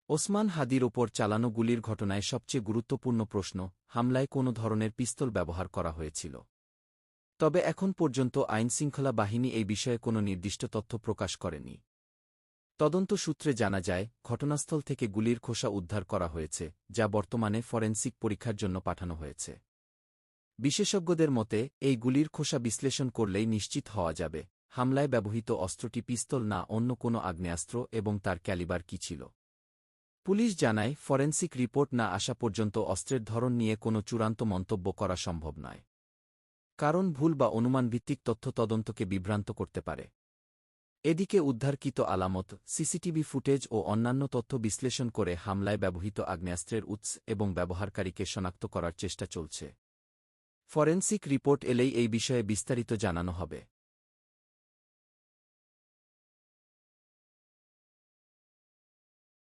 ওসমান হাদির ওপর চালানো গুলির ঘটনায় সবচেয়ে গুরুত্বপূর্ণ প্রশ্ন, হামলায় কোনো ধরনের পিস্তল ব্যবহার করা হয়েছিল। তবে এখন পর্যন্ত আইনশৃঙ্খলা বাহিনী এই বিষয়ে কোনো নির্দিষ্ট তথ্য প্রকাশ করেনি। তদন্ত সূত্রে জানা যায়, ঘটনাস্থল থেকে গুলির খোসা উদ্ধার করা হয়েছে, যা বর্তমানে ফরেনসিক পরীক্ষার জন্য পাঠানো হয়েছে। বিশেষজ্ঞদের মতে, এই গুলির খোসা বিশ্লেষণ করলেই নিশ্চিত হওয়া যাবে হামলায় ব্যবহৃত অস্ত্রটি পিস্তল না অন্য কোনো আগ্নেয়াস্ত্র এবং তার ক্যালিবার কী ছিল। পুলিশ জানায়, ফরেনসিক রিপোর্ট না আসা পর্যন্ত অস্ত্রের ধরন নিয়ে কোনো চূড়ান্ত মন্তব্য করা সম্ভব নয়। কারণ ভুল বা অনুমানভিত্তিক তথ্য তদন্তকে বিভ্রান্ত করতে পারে। এদিকে উদ্ধারকৃত আলামত, সিসিটিভি ফুটেজ ও অন্যান্য তথ্য বিশ্লেষণ করে হামলায় ব্যবহৃত আগ্নেয়াস্ত্রের উৎস এবং ব্যবহারকারীকে শনাক্ত করার চেষ্টা চলছে। ফরেনসিক রিপোর্ট এলেই এই বিষয়ে বিস্তারিত জানানো হবে।